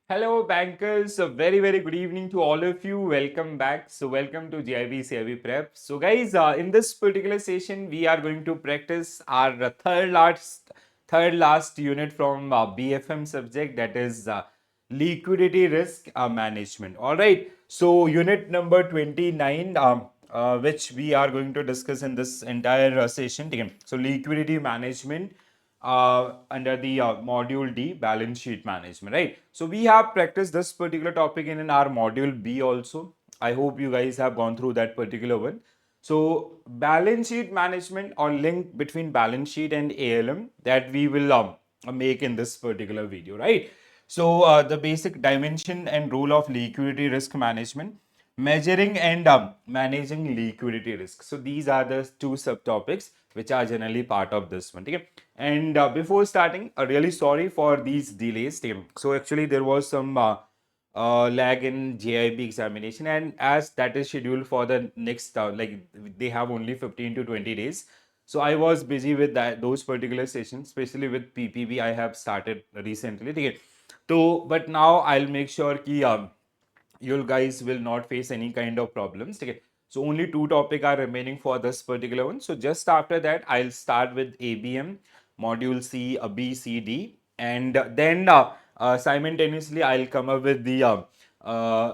Hello, bankers. A very good evening to all of you. Welcome back. So, welcome to GIB CIB Prep. So, guys, in this particular session, we are going to practice our third last unit from BFM subject, that is liquidity risk management. All right. So, unit number 29, which we are going to discuss in this entire session. Okay. So, liquidity management under the module D, balance sheet management, right? So we have practiced this particular topic in our module B also. I hope you guys have gone through that particular one. So balance sheet management or link between balance sheet and ALM that we will make in this particular video, right? So the basic dimension and role of liquidity risk management, measuring and managing liquidity risk. So these are the two subtopics which are generally part of this one. Okay? And before starting, really sorry for these delays, team. So actually there was some lag in JIB examination, and as that is scheduled for the next like they have only 15 to 20 days. So I was busy with those particular sessions, especially with PPB. I have started recently. Okay? So, but now I'll make sure कि you guys will not face any kind of problems. Okay? So only two topics are remaining for this particular one. So just after that, I'll start with ABM, module C, B, C, D, and then simultaneously I'll come up with the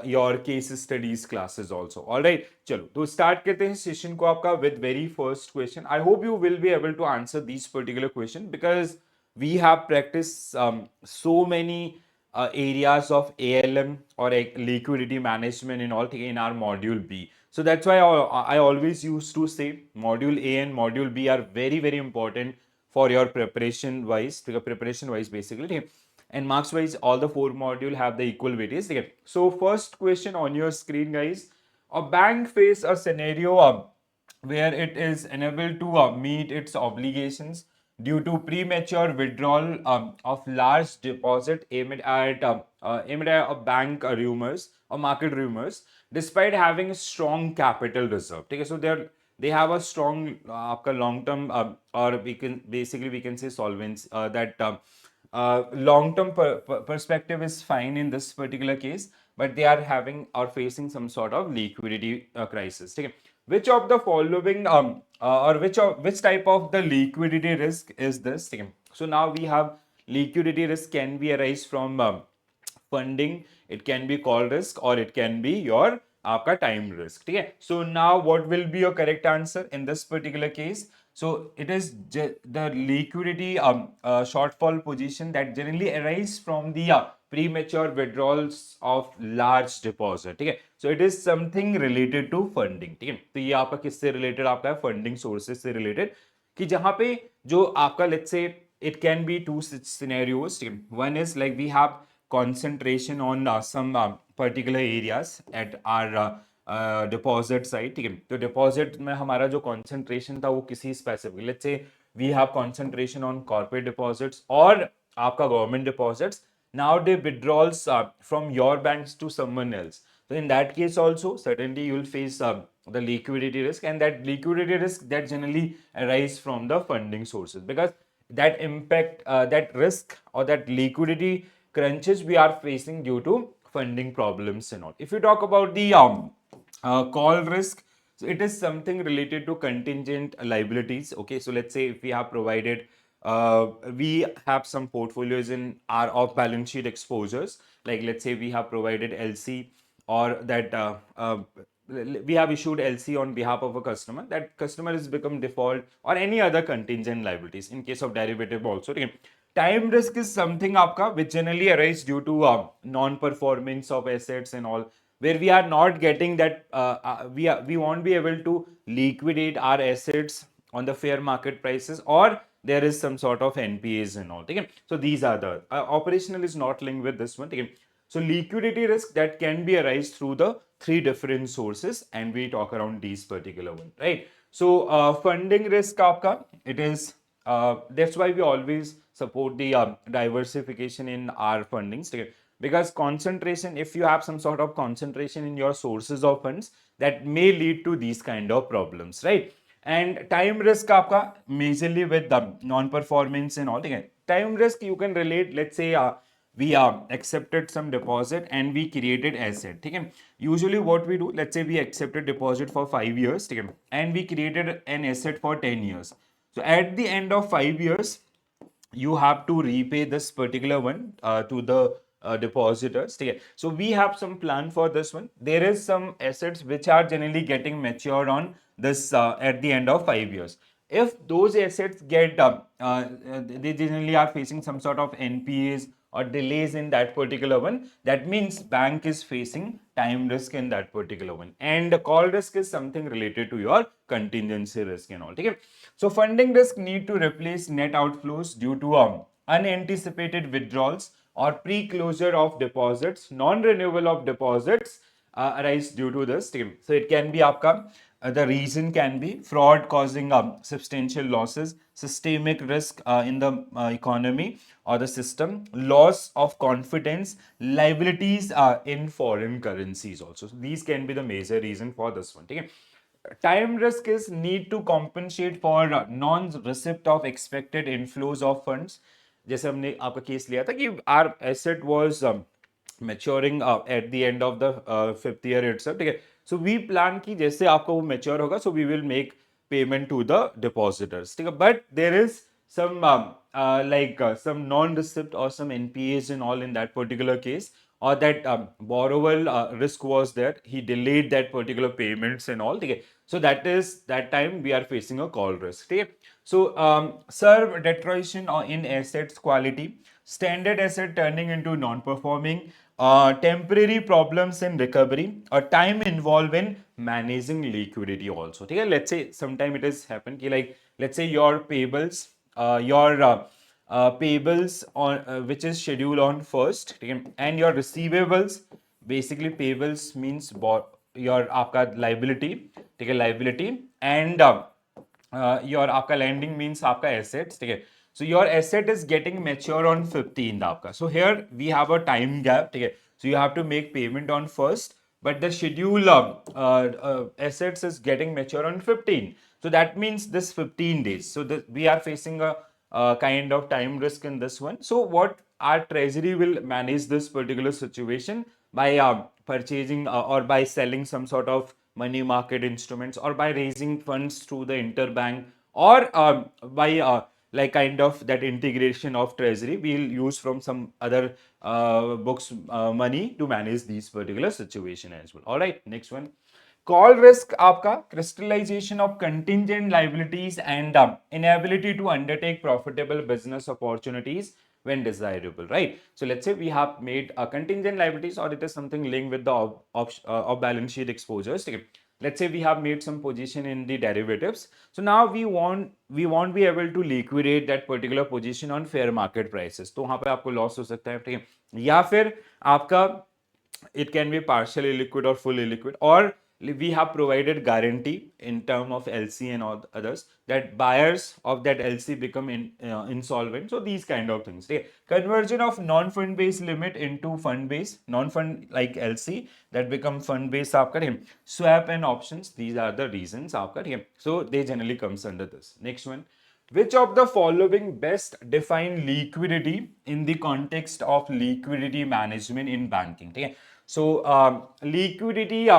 your case studies classes also. All right, चलो तो start करते हैं session को आपका with very first question. I hope you will be able to answer these particular question because we have practiced so many areas of ALM or liquidity management in all in our module B. So that's why I always used to say module A and module B are very important for your preparation wise, basically. Okay? And marks wise, all the four module have the equal weightage. Okay? So first question on your screen, guys. A bank face a scenario where it is unable to meet its obligations due to premature withdrawal of large deposit amid a bank rumors or market rumors, despite having a strong capital reserve. Okay, so they have a strong long term or we can say solvency that long term perspective is fine in this particular case, but they are having or facing some sort of liquidity crisis. Okay? Which of the following or which type of the liquidity risk is this? Okay? So now we have liquidity risk can be arise from funding, it can be call risk, or it can be your आपका time risk. ठीक है? So now what will be your correct answer in this particular case? So it is the liquidity shortfall position that generally arise from the premature withdrawals of large deposit. ठीक है? So it is something related to funding. ठीक है? तो ये आपका किससे related आपका है? Funding sources से related कि जहां पे जो आपका let's say it can be two scenarios. One is like we have concentration on some particular areas at our deposit side. ठीक है? तो deposit में हमारा जो concentration था वो किसी specific, let's say we have concentration on corporate deposits or आपका government deposits. Now they withdrawals from your banks to someone else. So in that case also, certainly you will face the liquidity risk, and that liquidity risk that generally arise from the funding sources, because that impact, that risk or that liquidity crunches we are facing due to funding problems and all. If you talk about the call risk, so it is something related to contingent liabilities. Okay, so let's say if we have provided we have some portfolios in our off balance sheet exposures, like let's say we have provided LC or that we have issued LC on behalf of a customer, that customer has become default, or any other contingent liabilities in case of derivative also. Okay. Time risk is something आपका which generally arise due to non-performance of assets and all, where we are not getting that we won't be able to liquidate our assets on the fair market prices, or there is some sort of NPAs and all. Okay? So these are the operational is not linked with this one. Okay? So liquidity risk that can be arise through the three different sources, and we talk around these particular one, right? So funding risk आपका, it is that's why we always support the diversification in our fundings. Okay? Because concentration, if you have some sort of concentration in your sources of funds, that may lead to these kind of problems, right? And time risk आपका majorly with the non performance and all. ठीक है? Time risk you can relate, let's say we accepted some deposit and we created asset. ठीक है, usually what we do, let's say we accepted deposit for 5 years, ठीक है, and we created an asset for 10 years. So at the end of 5 years, you have to repay this particular one to the depositors. Okay. So we have some plan for this one. There is some assets which are generally getting matured on this at the end of 5 years. If those assets get they generally are facing some sort of NPAs or delays in that particular one, that means bank is facing time risk in that particular one, and the call risk is something related to your contingency risk and all. Okay. So funding risk need to replace net outflows due to unanticipated withdrawals or pre-closure of deposits, non-renewal of deposits arise due to this. So it can be आपका the reason can be fraud causing substantial losses, systemic risk in the economy or the system, loss of confidence, liabilities in foreign currencies also. So these can be the major reason for this one. Okay? Time risk is need to compensate for non-receipt of expected inflows of funds. जैसे हमने आपका case लिया था कि our asset was maturing at the end of the 5th year itself. ठीक है, so we plan कि जैसे आपका वो mature होगा, so we will make payment to the depositors. ठीक है, but there is some some non-receipt or some NPAs and all in that particular case, or that borrower risk was there, he delayed that particular payments and all. Okay? So that time we are facing a call risk. Okay? So serve deterioration in assets quality, standard asset turning into non-performing, temporary problems in recovery, or time involved in managing liquidity also. Okay? Let's say sometime it has happened कि like let's say your payables, payables on which is scheduled on first, and your receivables, basically payables means your आपका liability, ठीक है, liability, and your आपका lending means आपका assets, ठीक है. So your asset is getting mature on 15th आपका. So here we have a time gap, ठीक है. So you have to make payment on first, but the schedule assets is getting mature on 15. So that means this 15 days. So we are facing a kind of time risk in this one. So what our treasury will manage this particular situation by purchasing or by selling some sort of money market instruments, or by raising funds through the interbank, or by like kind of that integration of treasury we'll use from some other books money to manage these particular situation as well. All right, next one. Call risk आपका crystallization of contingent liabilities and inability to undertake profitable business opportunities when desirable, right? So let's say we have made contingent liabilities, or it is something linked with the off balance sheet exposures. Okay? Let's say we have made some position in the derivatives. So now we won't be able to liquidate that particular position on fair market prices. तो वहां पे आपको loss हो सकता है, ठीक है? या फिर आपका it can be partially liquid or fully liquid, or we have provided guarantee in term of LC and all others that buyers of that LC become insolvent. So these kind of things. Okay. Conversion of non-fund based limit into fund based, non-fund like LC that become fund based. Swap and options. These are the reasons. So they generally comes under this. Next one. Which of the following best define liquidity in the context of liquidity management in banking? Okay? So, liquidity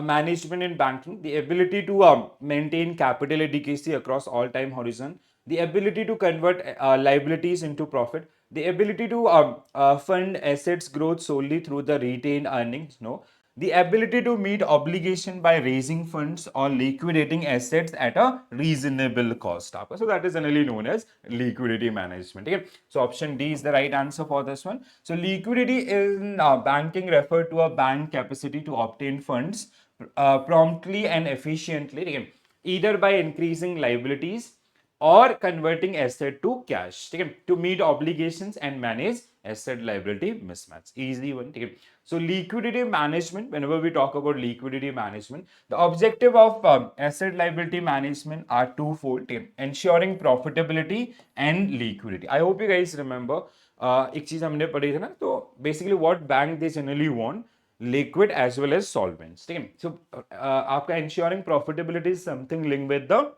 management in banking, the ability to maintain capital adequacy across all time horizon, the ability to convert liabilities into profit, the ability to fund assets growth solely through the retained earnings, no, the ability to meet obligation by raising funds or liquidating assets at a reasonable cost. So that is generally known as liquidity management. Okay? So option D is the right answer for this one. So liquidity in banking refer to a bank capacity to obtain funds promptly and efficiently, okay, either by increasing liabilities or converting asset to cash, okay, to meet obligations and manage asset liability mismatch. Easy one. Okay. So liquidity management, whenever we talk about liquidity management, the objective of asset liability management are twofold, okay, ensuring profitability and liquidity. I hope you guys remember एक चीज हमने पढ़ी थी ना, तो basically what bank they generally want liquid as well as solvents. ठीक है, so आपका ensuring profitability is something linked with the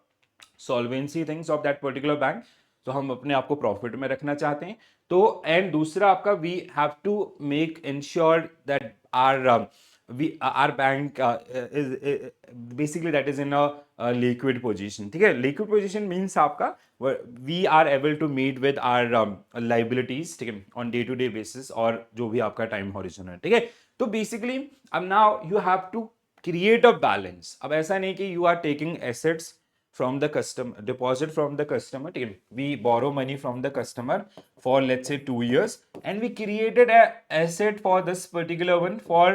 solvency things of that particular bank. तो हम अपने आप को प्रॉफिट में रखना चाहते हैं। तो एंड दूसरा आपका we have to make ensure that our bank is basically that is in a liquid position, ठीक है। liquid position means आपका we are able to meet with our liabilities, ठीक है, on day to day basis और जो भी आपका time horizon है, ठीक है। तो basically अब now you have to create a balance। अब ऐसा नहीं कि you are taking assets from the customer, deposit from the customer, ठीक है, we borrow money from the customer for let's say 2 years and we created a asset for this particular one for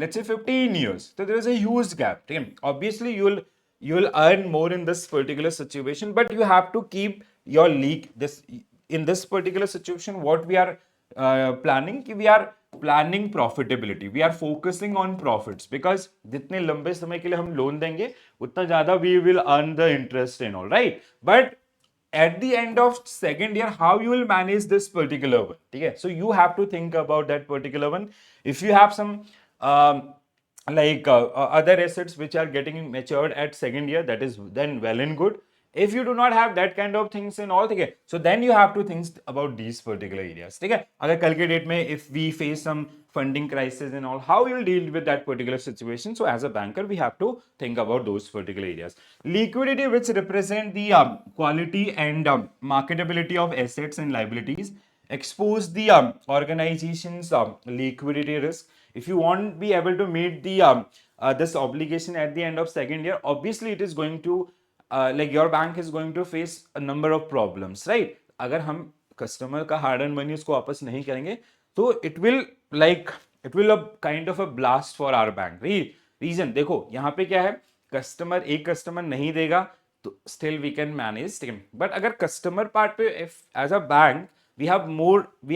let's say 15 years, so there is a huge gap, ठीक है। obviously you'll earn more in this particular situation, but you have to keep your leak this in this particular situation what we are planning कि we are planning profitability, we are focusing on profits because जितने लंबे समय के लिए हम loan देंगे उतना ज्यादा we will earn the interest and all, right? But at the end of second year how you will manage this particular one, ठीक है। so you have to think about that particular one। if you have some um, other assets which are getting matured at second year, that is then well and good। if you do not have that kind of things in all, ठीक है, so then you have to think about these particular areas, ठीक है। अगर कल के date में if we face some funding crisis and all, how you'll deal with that particular situation? So as a banker we have to think about those particular areas। liquidity, which represent the quality and marketability of assets and liabilities, expose the organization's liquidity risk। if you won't be able to meet the this obligation at the end of second year, obviously it is going to like your bank is going to face a number of problems, right? अगर हम customer का hard and money उसको वापस नहीं करेंगे तो it will a kind of a blast for our bank. Reason देखो यहाँ पे क्या है, कस्टमर एक कस्टमर नहीं देगा तो स्टिल वी कैन मैनेज, ठीक है। बट अगर कस्टमर पार्ट पे if as a bank we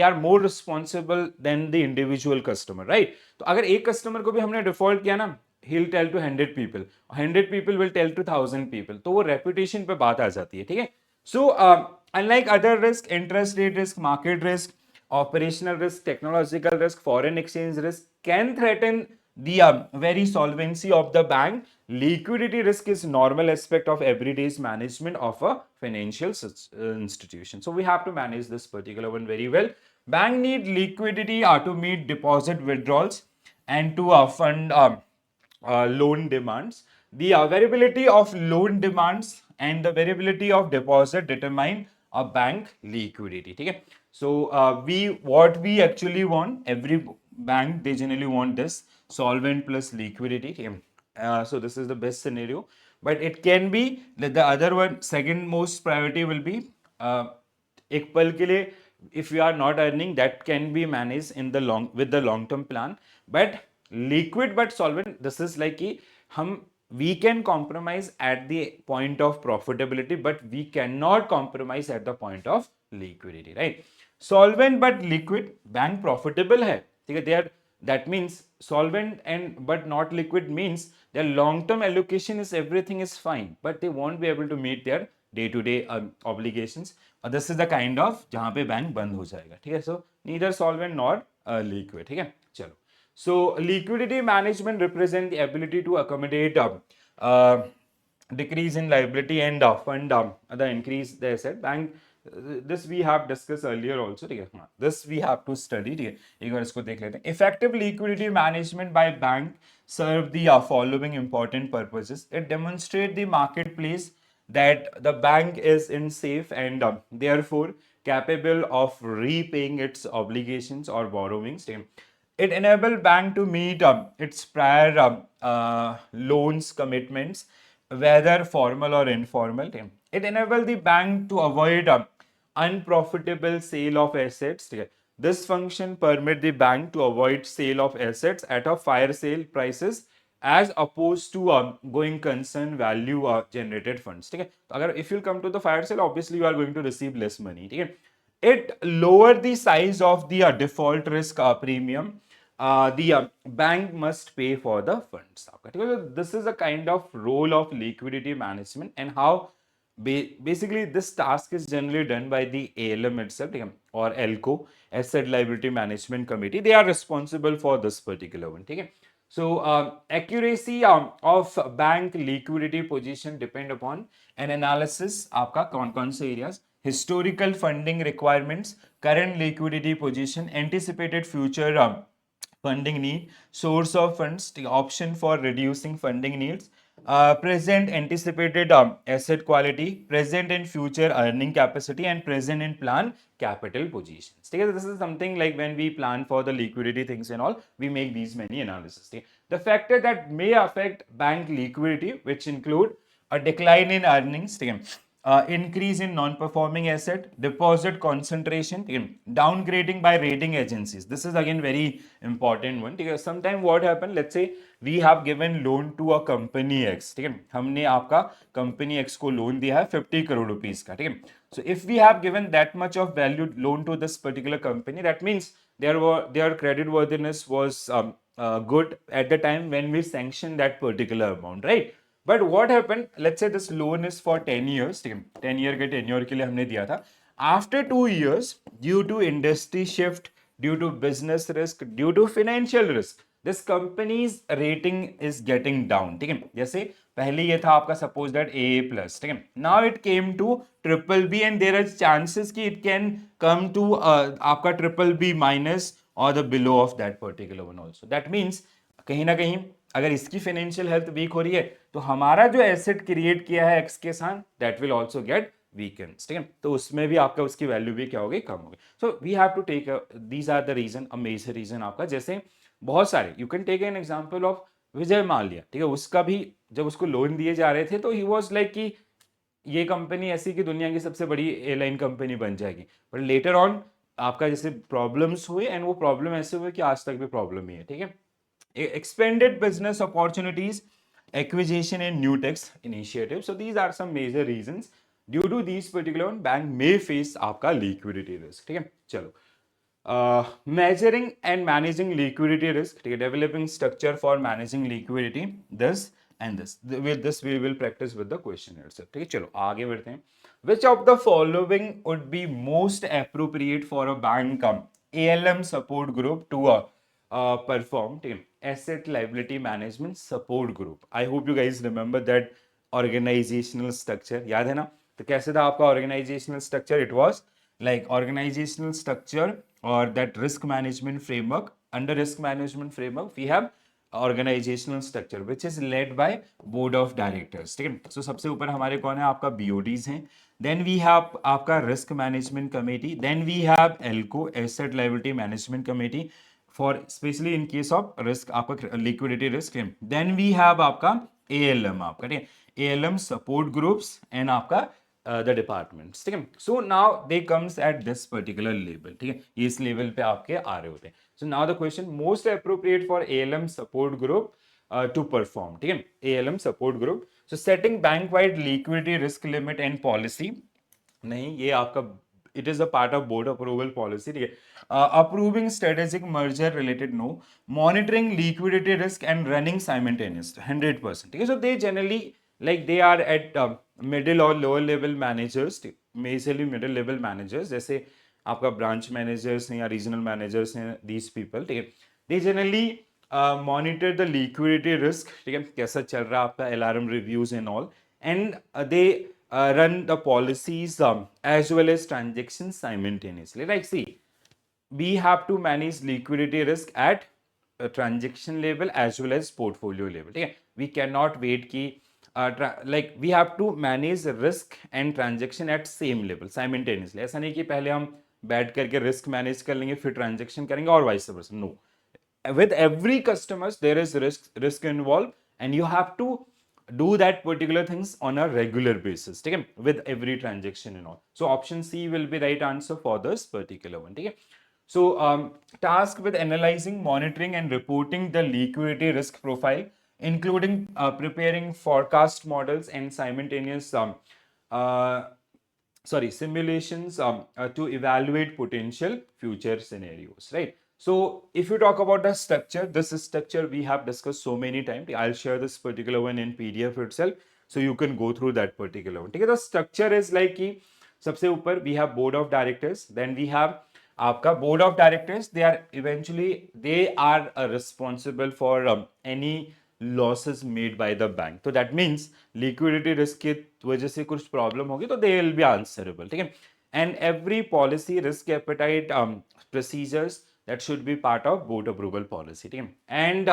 are more responsible than the individual customer, right? तो अगर एक कस्टमर को भी हमने डिफॉल्ट किया ना, he'll tell to 100 people, 100 people will tell to 1000 people, तो वो रेपुटेशन पे बात आ जाती है, ठीक है। So unlike other risk, interest rate risk, market risk, operational risk, technological risk, foreign exchange risk can threaten the very solvency of the bank. Liquidity risk is normal aspect of everyday's management of a financial institution. So we have to manage this particular one very well. Bank need liquidity to meet deposit withdrawals and to fund loan demands। The variability of loan demands and the variability of deposit determine a bank liquidity, ठीक है। so what we actually want, every bank they generally want this solvent plus liquidity, ठीक है। so this is the best scenario, but it can be that the other one second most priority will be एक पल के लिए if you are not earning, that can be managed in the long term plan। but liquid but solvent, this is like कि हम we can compromise at the point of profitability but we cannot compromise at the point of liquidity, right? solvent but liquid, bank profitable है, ठीक है। they are, that means solvent and but not liquid means their long term allocation is everything is fine but they won't be able to meet their day to day obligations। this is the kind of जहां पे bank बंद हो जाएगा, ठीक है। so neither solvent nor liquid, ठीक है। चलो, so liquidity management represent the ability to accommodate decrease in liability and fund the increase the asset bank। this we have discussed earlier also, ठीक है। this we have to study, ठीक है। एक बार इसको देख लेते हैं। effective liquidity management by bank serve the following important purposes। it demonstrate the marketplace that the bank is in safe and therefore capable of repaying its obligations or borrowings, ठीक है। it enable bank to meet its prior loans commitments whether formal or informal, ठीक है। it enable the bank to avoid unprofitable sale of assets, ठीक है। this function permit the bank to avoid sale of assets at a fire sale prices as opposed to going concern value generated funds, ठीक है। तो अगर if you come to the fire sale, obviously you are going to receive less money, ठीक है। it lower the size of the default risk premium the bank must pay for the funds, ठीक है। this is a kind of role of liquidity management and how basically this task is generally done by the ALM itself, ठीक है, or ELCO, asset liability management committee, they are responsible for this particular one, ठीक है। so accuracy of bank liquidity position depend upon an analysis आपका कौन कौन से areas, historical funding requirements, current liquidity position, anticipated future funding need, source of funds, the option for reducing funding needs, present anticipated asset quality, present and future earning capacity, and present and plan capital positions. Okay? This is something like when we plan for the liquidity things and all, we make these many analysis. Okay? The factor that may affect bank liquidity, which include a decline in earnings, okay? Increase in non-performing asset, deposit concentration, downgrading by rating agencies. This is again very important one because sometimes what happen, let's say we have given loan to a company X, ठीक है, हमने आपका company X को loan दिया है 50 crore rupees का, ठीक है. So if we have given that much of valued loan to this particular company, that means their credit worthiness was good at the time when we sanctioned that particular amount, right? But what happened, let's say this loan is for 10 years, 10 year के tenure के लिए हमने दिया था. After 2 years, due to industry shift, due to business risk, due to financial risk, this company's rating is getting down, ठीक है. जैसे पहले ये था आपका suppose that AA plus, ठीक है. Now it came to triple B and there are chances कि it can come to आपका triple B minus or the below of that particular one also. That means कहीं ना कहीं अगर इसकी financial health week हो रही है तो हमारा जो एसेट क्रिएट किया है एक्स के साथ that will also get weakens, ठीक है. तो उसमें भी आपका उसकी वैल्यू भी क्या होगी, कम होगी. So we have to take these are the reason, a major reason आपका. जैसे बहुत सारे you can take an example of Vijay Mallya, ठीक है. उसका भी जब उसको लोन दिए जा रहे थे तो ही वाज लाइक कि ये कंपनी ऐसी कि दुनिया की सबसे बड़ी एयरलाइन कंपनी बन जाएगी. बट लेटर ऑन आपका जैसे प्रॉब्लम्स हुए एंड वो प्रॉब्लम ऐसे हुए कि आज तक भी प्रॉब्लम ही है, ठीक है. Expanded business opportunities, acquisition and new tax initiatives. So these are some major reasons. Due to these particular one, bank may face आपका liquidity risk, ठीक है. चलो, measuring and managing liquidity risk, ठीक है. Developing structure for managing liquidity, this and this. With this we will practice with the question itself, ठीक है. चलो आगे बढ़ते हैं. Which of the following would be most appropriate for a bank ALM support group to perform, ठीक है. Asset liability management support group. I hope you guys remember that organizational structure. याद है ना? तो कैसे था आपका organizational structure? It was like organizational structure or that risk management framework. Under risk management framework, we have organizational structure which is led by board of directors, ठीक है. So सबसे ऊपर हमारे कौन है, आपका BODs हैं. Then we have आपका risk management committee. Then we have ELCO, asset liability management committee, for especially in case of risk आपका liquidity risk है. Then we have आपका ALM आपका, ठीक है. ALM support groups and आपका the departments, ठीक है. So now they comes at this particular level, ठीक है. इस लेवल पे आपके आ रहे होते हैं. So now the question most appropriate for ALM support group to perform, ठीक है. ALM support group. So setting bank wide liquidity risk limit and policy. नहीं, ये आपका it is a part of board approval policy, ठीक है. Approving strategic merger related, no. Monitoring liquidity risk and running simultaneous 100%, ठीक है. So they generally like they are at middle or lower level managers, majorly middle level managers, जैसे आपका branch managers हैं या regional managers हैं, these people, ठीक है. They generally monitor the liquidity risk, ठीक है, कैसा चल रहा है आपका LRM reviews and all, and they run the policies as well as transactions simultaneously. Like see, we have to manage liquidity risk at transaction level as well as portfolio level, ठीक है. We cannot wait कि like we have to manage risk and transaction at same level simultaneously. ऐसा नहीं कि पहले हम बैठ करके रिस्क मैनेज कर लेंगे फिर ट्रांजेक्शन करेंगे और vice versa. No, with every customers there is risk involved and you have to do that particular things on a regular basis, ठीक है, with every transaction and all. So option C will be right answer for this particular one, ठीक है. So task with analyzing, monitoring and reporting the liquidity risk profile, including preparing forecast models and simultaneous simulations to evaluate potential future scenarios, right? So if you talk about the structure, this structure we have discussed so many times. I'll share this particular one in PDF itself, so you can go through that particular one. The structure is like कि सबसे ऊपर we have board of directors, then we have आपका board of directors. They are responsible for any losses made by the bank. So that means liquidity risk की वजह से कुछ problem होगी तो they will be answerable, ठीक है. and every policy risk appetite procedures that should be part of board approval policy. ठीक है? And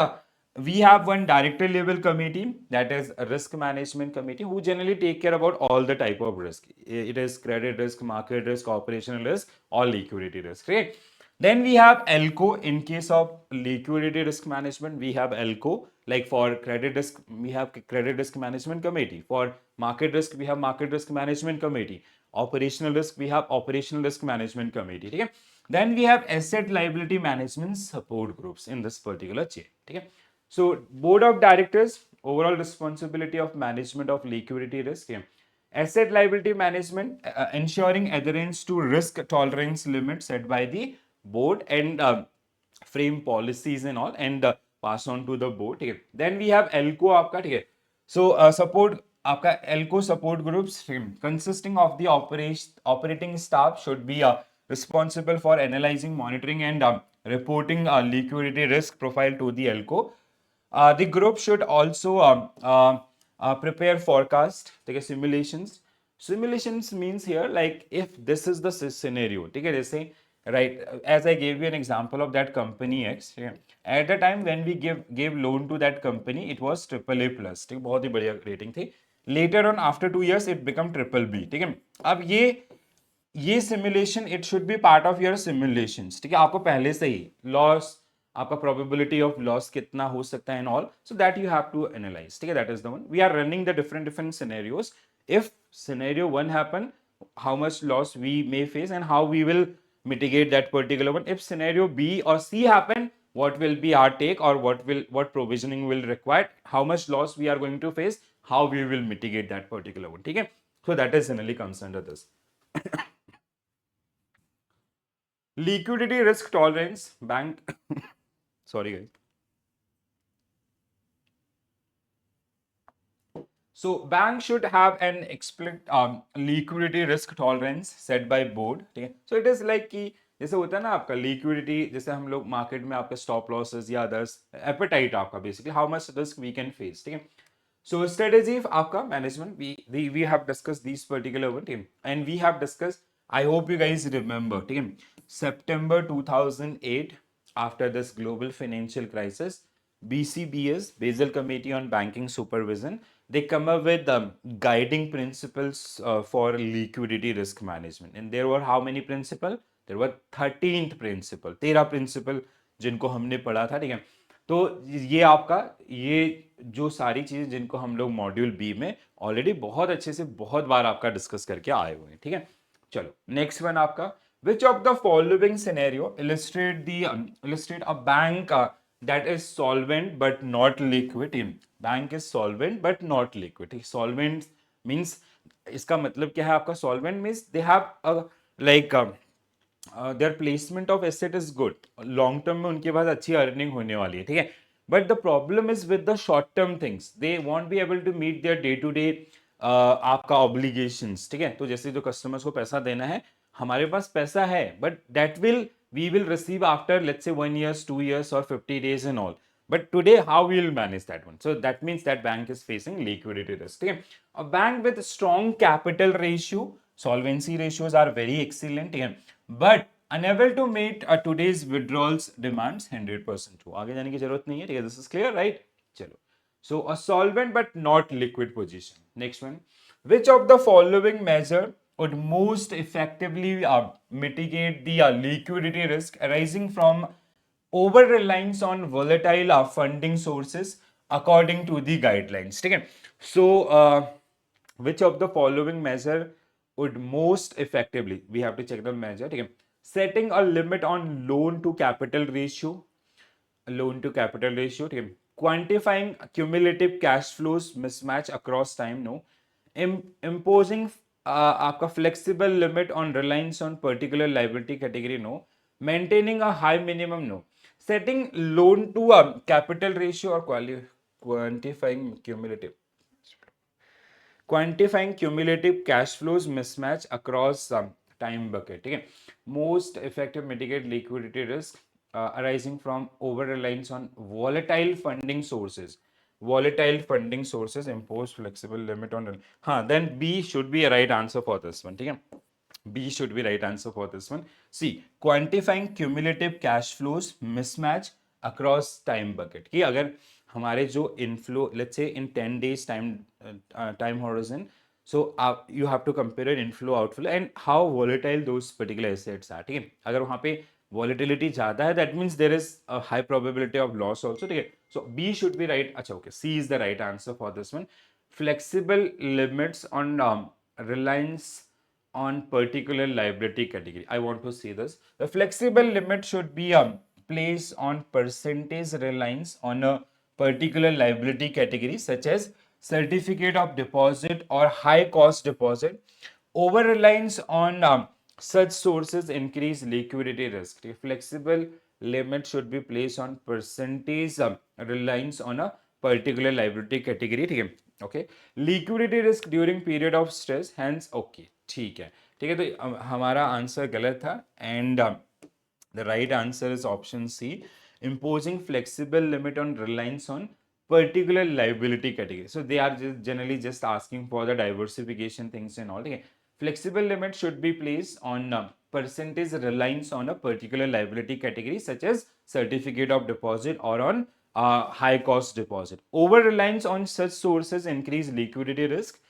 we have one director level committee, that is a risk management committee, who generally take care about all the type of risk. It is credit risk, market risk, operational risk, or liquidity risk, right? Then we have ELCO. In case of liquidity risk management, we have ELCO. Like for credit risk, we have credit risk management committee. For market risk, we have market risk management committee. Operational risk, we have operational risk management committee. Okay? Then we have asset liability management support groups in this particular chain. Okay? So board of directors, overall responsibility of management of liquidity risk. Okay? Asset liability management, ensuring adherence to risk tolerance limits set by the board, and frame policies and all, and pass on to the board. ठीक है? Then we have ELCO आपका. ठीक है? So support आपका ELCO support groups consisting of the operating staff should be responsible for analyzing, monitoring, and reporting liquidity risk profile to the ELCO. The group should also prepare forecast, take a simulations. Simulations means here, like if this is the scenario, ठीक है? जैसे right, as I gave you an example of that company X. ठीक है? At the time when we gave loan to that company, it was AAA plus. ठीक है? बहुत ही बढ़िया rating थी. Later on, after 2 years, it become BBB. ठीक है? अब ये simulation, it should be part of your simulations. ठीक है? आपको पहले से ही लॉस, आपका प्रोबेबिलिटी ऑफ लॉस कितना हो सकता है and all, so that you have to analyse. ठीक है? That is the one. We are running the different scenarios. If scenario 1 happen, how much loss we may face and how we will mitigate that particular one. If scenario B or C happen, what will be our take, or what provisioning will require, how much loss we are going to face, how we will mitigate that particular one. ठीक है? So that is generally comes under this. Liquidity risk tolerance, bank. Sorry guys. So bank should have an explicit liquidity risk tolerance set by board. ठीक है? So it is like कि जैसे होता है ना आपका liquidity, जैसे हम लोग मार्केट में आपका stop losses या others, appetite आपका basically how much risk we can face. ठीक है? So strategy आपका management, we have discussed these particular one, ठीक है? And we have discussed, I hope you guys remember, ठीक है? September 2008, after this global financial crisis, BCBS, Basel Committee on Banking Supervision, they come up with guiding principles for liquidity risk management. And there were how many principles? There were 13th principle, 13 principle जिनको हमने पढ़ा था. ठीक है? तो ये आपका, ये जो सारी चीजें जिनको हम लोग मॉड्यूल बी में ऑलरेडी बहुत अच्छे से बहुत बार आपका डिस्कस करके आए हुए हैं. ठीक है? चलो नेक्स्ट वन आपका, which of the following scenario illustrate a bank that is solvent but not liquid. Bank is solvent but not liquid. Solvent means, इसका मतलब क्या है आपका? Solvent means they have a like their placement of asset is good. Long term में उनके पास अच्छी earning होने वाली है. ठीक है? But the problem is with the short term things. They won't be able to meet their day to day आपका obligations. ठीक है? तो जैसे जो कस्टमर्स को पैसा देना है, हमारे पास पैसा है, but that we will receive after, let's say, 1 year, 2 years, or 50 days and all. But today, how we will manage that one? So that means that bank is facing liquidity risk. Okay? A bank with strong capital ratio, solvency ratios are very excellent, okay? But unable to meet today's withdrawals demands 100% true. आगे जाने की जरूरत नहीं है. ठीक है? This is clear, right? चलो. So a solvent but not liquid position. Next one. Which of the following measure would most effectively mitigate the liquidity risk arising from over reliance on volatile funding sources according to the guidelines? ठीक है? So which of the following measure would most effectively, we have to check the measure. ठीक है? Setting a limit on loan to capital ratio, ठीक है? Quantifying cumulative cash flows mismatch across time, no. Imposing आपका flexible limit on reliance on particular liability category, no. Maintaining a high minimum, no. Setting loan to capital ratio or quantifying cumulative cash flows mismatch across time bucket. ठीक है? Most effective mitigate liquidity risk arising from over reliance on volatile funding sources. Volatile funding sources impose flexible limit on. हाँ, then B should be a right answer for this one. ठीक है? B should be right answer for this one. C, quantifying cumulative cash flows mismatch across time bucket. कि अगर हमारे जो inflow, let's say in 10 days time horizon, so you have to compare an inflow outflow and how volatile those particular assets are. ठीक है, अगर वहाँ पे volatility ज़्यादा है, that means there is a high probability of loss also. ठीक है, so B should be right. अच्छा, okay, C is the right answer for this one. Flexible limits on reliance on particular liability category. I want to see this. The flexible limit should be placed on percentage reliance on a particular liability category, such as certificate of deposit or high cost deposit. Over reliance on such sources increase liquidity risk. The flexible limit should be placed on percentage reliance on a particular liability category. ठीक है, okay. Liquidity risk during period of stress, hence okay. ठीक है, ठीक है, तो हमारा answer गलत था and the right answer is option C, imposing flexible limit on reliance on particular liability category. So they are generally just asking for the diversification things and all. Okay. Flexible limit should be placed on percentage reliance on a particular liability category, such as certificate of deposit or on high cost deposit. Over reliance on such sources increase liquidity risk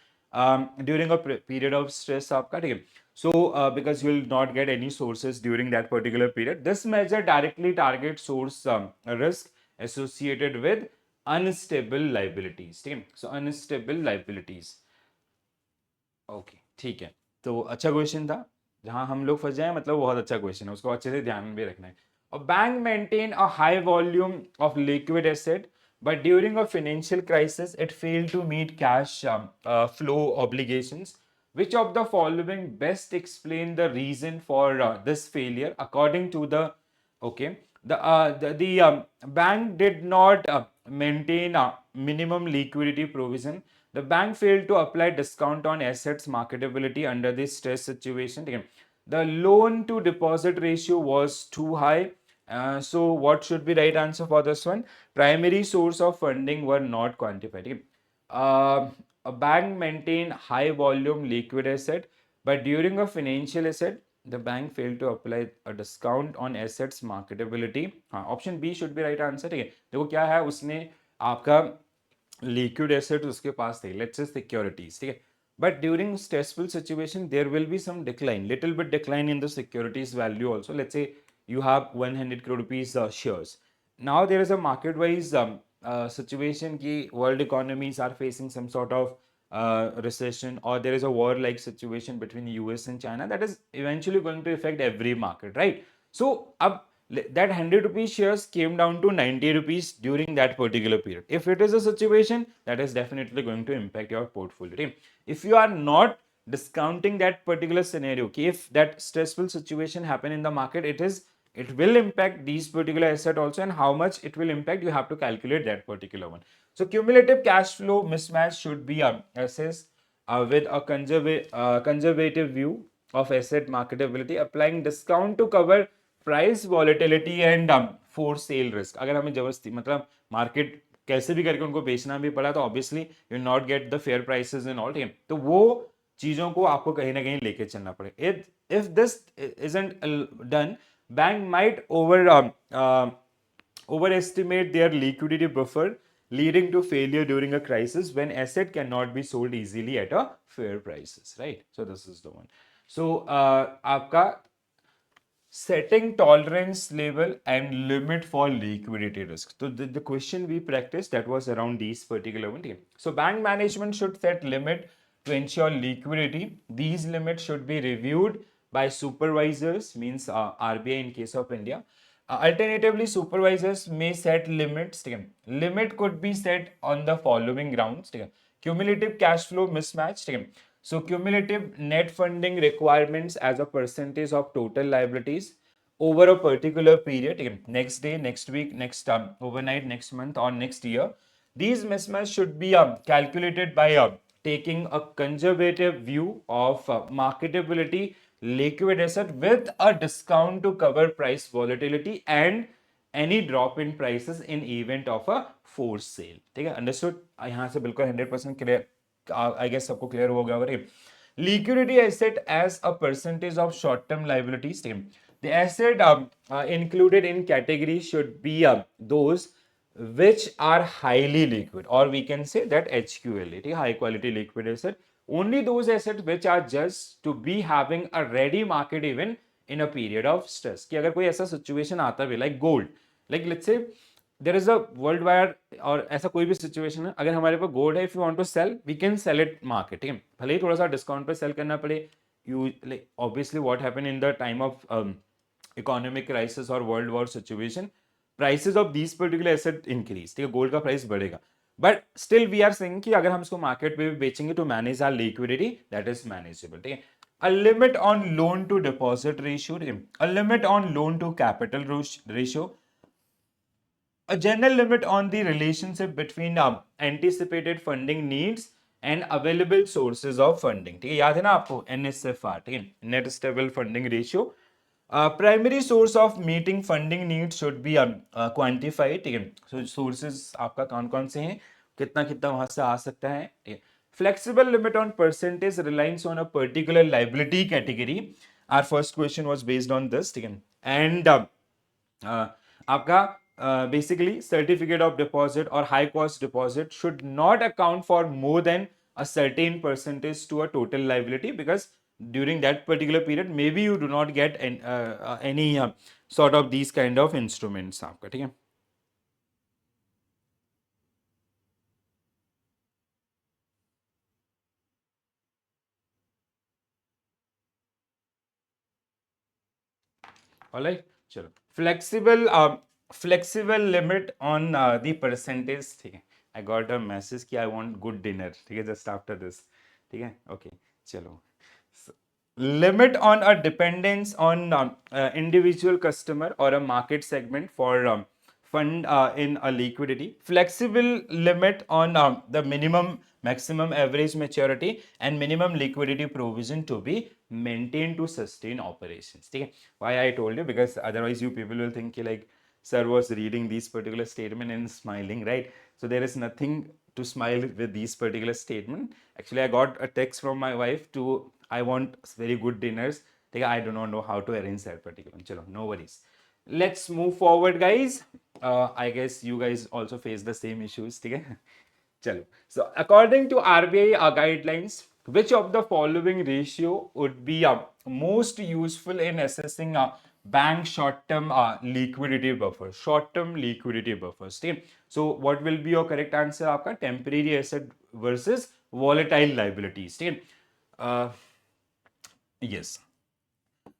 during a period of stress. आपका ठीक है. So because you will not get any sources during that particular period, this measure directly targets source risk associated with unstable liabilities. ठीक है, so unstable liabilities. Okay, ठीक है, तो अच्छा question था. जहां हम लोग फंस जाए मतलब बहुत अच्छा क्वेश्चन है, उसको अच्छे से ध्यान में भी रखना है. A bank maintain a high volume of liquid asset, but during a financial crisis, it failed to meet cash flow obligations. Which of the following best explain the reason for this failure? According to the okay, the bank did not maintain a minimum liquidity provision. The bank failed to apply discount on assets marketability under this stress situation. ठीक है, the loan to deposit ratio was too high. So what should be right answer for this one? Primary source of funding were not quantified. ठीक है, a bank maintain high volume liquid asset, but during a financial asset, the bank failed to apply a discount on assets marketability. हाँ, option B should be right answer. ठीक है, देखो क्या है, उसने आपका लिक्विड एसेट उसके पास थे, लेट्स से सिक्योरिटीज. ठीक है, but during stressful situation there will be some decline, little bit decline in the securities value also. Let's say you have 100 crore rupees shares. Now there is a market wise situation ki world economies are facing some sort of recession, or there is a war like situation between US and China that is eventually going to affect every market, right? So that 100 rupees shares came down to 90 rupees during that particular period. If it is a situation, that is definitely going to impact your portfolio. If you are not discounting that particular scenario, okay, if that stressful situation happen in the market, it will impact these particular asset also, and how much it will impact, you have to calculate that particular one. So cumulative cash flow mismatch should be assessed with a conservative view of asset marketability, applying discount to cover price volatility and force sale risk. अगर हमें जबरदस्ती मतलब market कैसे भी करके उनको बेचना भी पड़ा तो obviously you not get the fair prices in all time, तो वो चीजों को आपको कहीं ना कहीं लेके चलना पड़े. If this isn't done, bank might overestimate their liquidity buffer, leading to failure during a crisis when asset cannot be sold easily at a fair prices, right? So this is the one. So आपका setting tolerance level and limit for liquidity risk. So the question we practiced that was around these particular one. So bank management should set limit to ensure liquidity. These limits should be reviewed by supervisors, means RBI in case of India. Alternatively, supervisors may set limits. Limit could be set on the following grounds. Cumulative cash flow mismatch. So cumulative net funding requirements as a percentage of total liabilities over a particular period, next day, next week, next overnight, next month, or next year. These mismatch should be calculated by taking a conservative view of marketability liquid asset with a discount to cover price volatility and any drop in prices in event of a forced sale. ठीक है, understood. यहाँ से बिल्कुल 100% clear, I guess सबको clear हो गया होगा. liquidity asset as a percentage of short term liabilities, the asset included in category should be those which are highly liquid, or we can say that HQLA, high quality liquid asset. Only those assets which are just to be having a ready market even in a period of stress. कि अगर कोई ऐसा situation आता है like gold, like let's say there is a worldwide और ऐसा कोई भी situation है, अगर हमारे पास gold है, if you want to sell, we can sell it market, ठीक है, भले ही थोड़ा सा discount पे sell करना पड़े. You like obviously what happened in the time of economic crisis or world war situation, prices of these particular asset increase, ठीक है, gold का price बढ़ेगा. But still we are saying कि अगर हम इसको market पे भी बेचेंगे to manage our liquidity, that is manageable, ठीक है. A limit on loan to deposit ratio, a limit on loan to capital ratio, a general limit on the relationship between anticipated funding needs and available sources of funding, ठीक है, याद है ना आपको NSFR, ठीक है, net stable funding ratio. Primary source of meeting funding needs should be quantified, ठीक है. So sources आपका कौन कौन से हैं, कितना कितना वहां से आ सकता है, ठीक है. Flexible limit on percentage reliance on a particular liability category. Our first question was based on this, ठीक है. And आपका basically certificate of deposit or high cost deposit should not account for more than a certain percentage to a total liability, because during that particular period maybe you do not get any sort of these kind of instruments आपका, ठीक है. Alright, चलो. Flexible limit on the percentage, ठीक है. I got a message कि I want good dinner, ठीक है, just after this, ठीक है. Okay, चलो. Limit on a dependence on individual customer or a market segment for fund in a liquidity. Flexible limit on the minimum, maximum average maturity and minimum liquidity provision to be maintained to sustain operations. Okay? Why I told you, because otherwise you people will think like sir was reading these particular statement and smiling, right? So there is nothing to smile with these particular statement. Actually, I got a text from my wife to I want very good dinners. I do not know how to arrange that particular. Chalo, no worries. Let's move forward, guys. I guess you guys also face the same issues. Chalo. So, according to RBI guidelines, which of the following ratio would be most useful in assessing bank short-term liquidity buffers? Short-term liquidity buffers. So, what will be your correct answer? Aapka temporary asset versus volatile liabilities. Yes.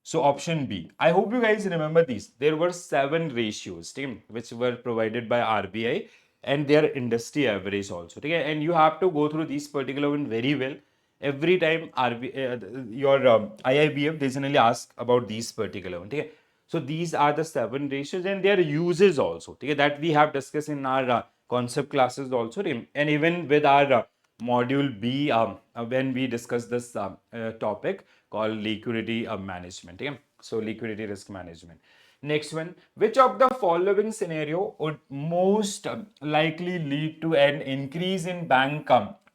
So option B. I hope you guys remember these. There were 7 ratios, which were provided by RBI and their industry average also. And you have to go through these particular one very well. Every time your IIBF, they generally ask about these particular one. So these are the 7 ratios and their uses also. That we have discussed in our concept classes also. And even with our module B, when we discuss this topic called liquidity management. So liquidity risk management. Next one, which of the following scenario would most likely lead to an increase in bank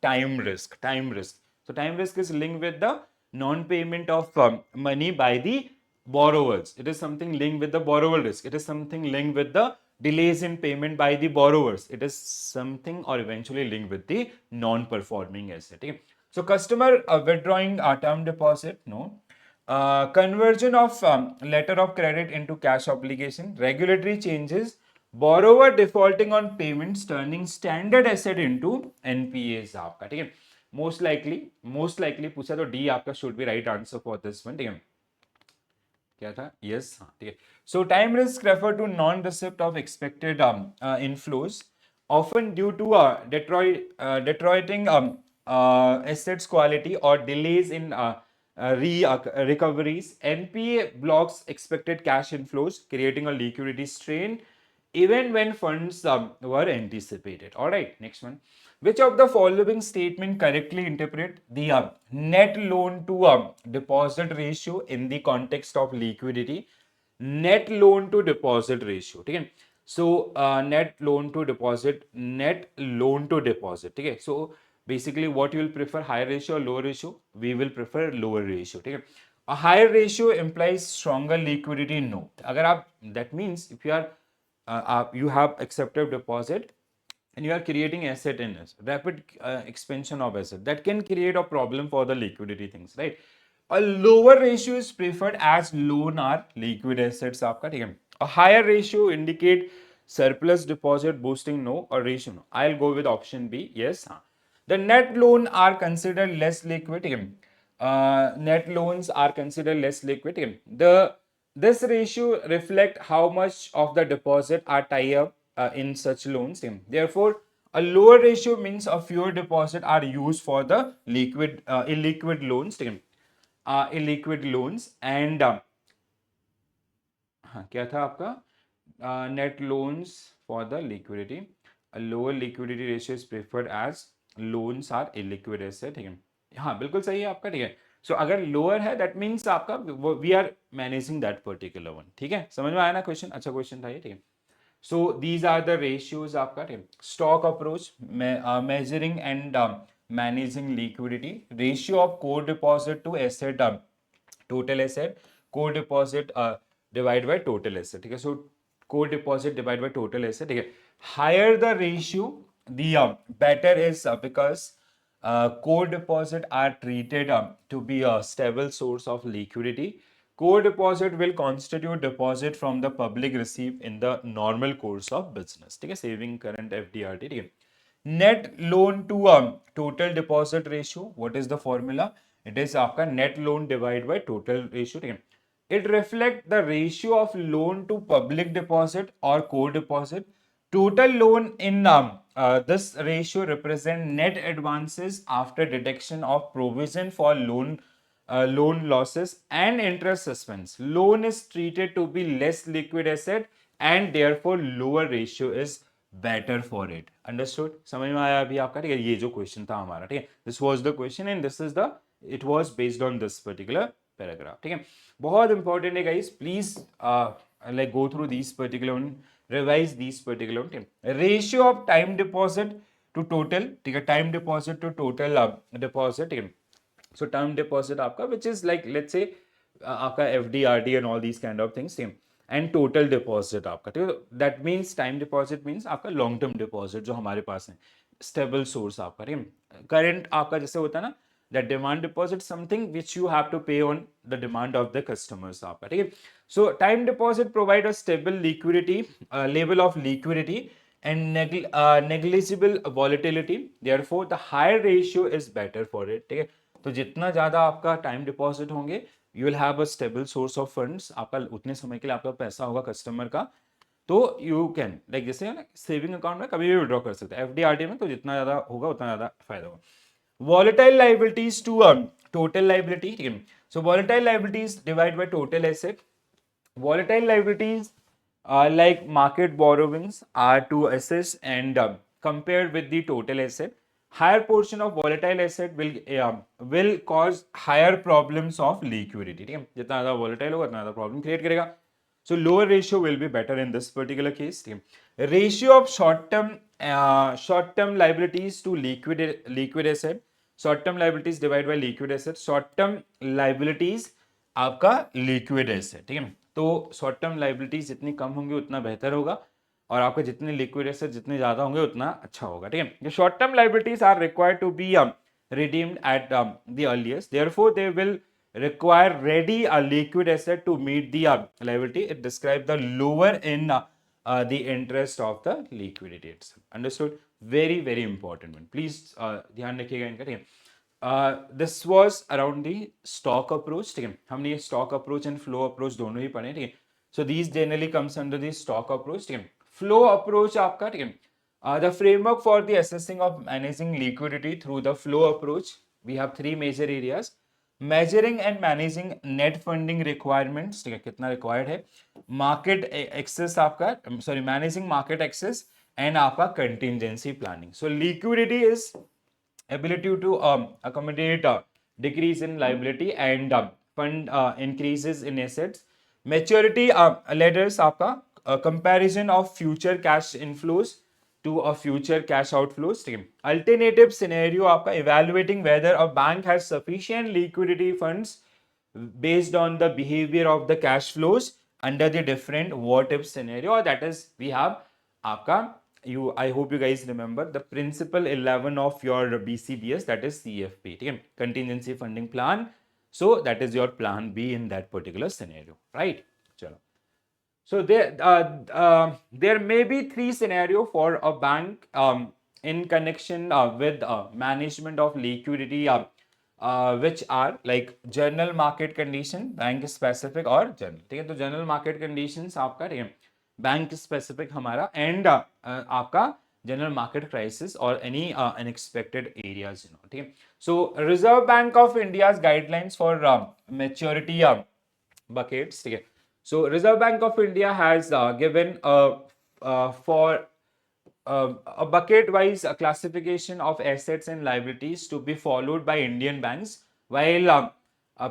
time risk? Time risk. So time risk is linked with the non-payment of money by the borrowers. It is something linked with the borrower risk. It is something linked with the delays in payment by the borrowers. It is something or eventually linked with the non-performing asset. So customer withdrawing a term deposit, no. Conversion of letter of credit into cash obligation, regulatory changes, borrower defaulting on payments, turning standard asset into NPAs आपका, ठीक है. Most likely पूछा तो D आपका should be right answer for this one, ठीक है. क्या था? Yes, ठीक है. So time risk refer to non-receipt of expected inflows, often due to deteriorating assets quality or delays in recoveries. NPA blocks expected cash inflows, creating a liquidity strain even when funds were anticipated. All right, next one. Which of the following statement correctly interpret the net loan to deposit ratio in the context of liquidity? Net loan to deposit ratio. Okay. So net loan to deposit. Okay. So basically what you will prefer, higher ratio और lower ratio? We will prefer lower ratio, ठीक है. A higher ratio implies stronger liquidity note. अगर आप, that means if you are you have accepted deposit and you are creating asset in this rapid expansion of asset, that can create a problem for the liquidity things, right? A lower ratio is preferred as loan are liquid assets आपका, ठीक है. A higher ratio indicate surplus deposit boosting, no, or ratio no. I'll go with option B, yes. हाँ. The net loan are considered less liquid, ठीक है. Net loans are considered less liquid, ठीक है. This ratio reflect how much of the deposit are tied up in such loans, ठीक है. Therefore, a lower ratio means a fewer deposit are used for the liquid illiquid loans, ठीक है. Illiquid loans and हाँ क्या था आपका net loans for the liquidity. A lower liquidity ratio is preferred as loans are illiquid asset, ठीक है. हाँ बिल्कुल सही है आपका, ठीक है. सो अगर लोअर है दैट मीन्स आपका we are managing that particular one, ठीक है. समझ में आया ना क्वेश्चन? अच्छा क्वेश्चन था ये, ठीक है. So these are the ratios आपका, ठीक है. Stock approach, measuring and managing liquidity. Ratio of core deposit to asset, total asset. Core deposit divided by total asset, ठीक है. So core deposit divided by total asset, ठीक है. Higher the ratio, the better is because core deposit are treated to be a stable source of liquidity. Core deposit will constitute deposit from the public received in the normal course of business, ठीक है. Saving, current, FD, RD, ठीक है. Net loan to total deposit ratio, what is the formula? It is आपका net loan divided by total ratio, ठीक है. It reflect the ratio of loan to public deposit or core deposit. Total loan in this ratio represent net advances after deduction of provision for loan losses and interest suspense. Loan is treated to be less liquid asset and therefore lower ratio is better for it. Understood? समझ में आया अभी आपका, ठीक है. ये जो question था हमारा, ठीक है. This was the question and this is the, it was based on this particular paragraph, ठीक है. बहुत इंपॉर्टेंट है guys, please like go through these particular one, revise these particular one, ठीक है. Ratio of time deposit to total, ठीक है. Time deposit to total deposit, ठीक है. So term deposit आपका which is like let's say आपका FD, RD and all these kind of things, same. And total deposit आपका, ठीक है. That means time deposit means आपका long term deposit जो हमारे पास है, stable source आपका, ठीक है. Current आपका जैसे होता है ना, that demand deposit something which you have to pay on the demand of the customers आपका, ठीक है. So time deposit provide a stable liquidity level of liquidity and negligible volatility. Therefore the higher ratio is better for it, ठीक है. तो जितना ज्यादा आपका time deposit होंगे, you will have a stable source of funds. आपका उतने समय के लिए आपका पैसा होगा कस्टमर का, तो यू कैन लाइक जैसे ना सेविंग अकाउंट में कभी भी विड्रॉ कर सकते हैं. एफडी आरडी में तो जितना ज्यादा होगा उतना ज्यादा फायदा होगा. Volatile liabilities to total liability, ठीक है. So volatile liabilities divided by total asset. Volatile liabilities like market borrowings are to assets and compared with the total asset. Higher portion of volatile asset will cause higher problems of liquidity, ठीक है. जितना ज़्यादा volatile होगा उतना ज़्यादा problem create करेगा. So lower ratio will be better in this particular case, ठीक है. Ratio of short term liabilities to liquid asset. Short term liabilities divided by liquid asset. Short term liabilities आपका liquid asset, ठीक है. तो short term liabilities जितनी कम होंगी उतना बेहतर होगा, और आपके जितने लिक्विड एसेट जितने ज्यादा होंगे उतना अच्छा होगा, ठीक है. Short term liabilities are required to be redeemed at the earliest. Therefore, they will require ready a liquid asset to meet the liability. It describes the lower in the interest of the liquidity itself. Understood? Very very important one. Please ध्यान रखिएगा इनका, ठीक है. This was around the stock approach, ठीक है. हमने ये stock approach and flow approach दोनों ही पढ़े, ठीक है. So these generally comes under the stock approach, ठीक है. फ्लो अप्रोच आपका, ठीक है. The framework for the assessing of managing liquidity through the flow approach, we have three major areas. Measuring and managing net funding requirements, ठीक है, कितना required है. Market access आपका, sorry managing market access and आपका contingency planning. So liquidity is ability to accommodate decrease in liability and fund increases in assets. Maturity ladders आपका comparison of future cash inflows to a future cash outflows. ठीक है. Alternative scenario आपका evaluating whether a bank has sufficient liquidity funds based on the behavior of the cash flows under the different what if scenario. That is, we have आपका, you, I hope you guys remember the principle 11 of your BCBS, that is CFP. ठीक है, contingency funding plan. So that is your plan B in that particular scenario, right? चलो. So there may be three scenario for a bank in connection with management of liquidity, which are like general market condition, bank specific और general. ठीक है, तो general market conditions आपका, ठीक है, bank specific हमारा, and आपका general market crisis or any unexpected areas, ठीक है. So Reserve Bank of India's guidelines for maturity buckets, ठीक है. So Reserve Bank of India has given for a bucket-wise classification of assets and liabilities to be followed by Indian banks while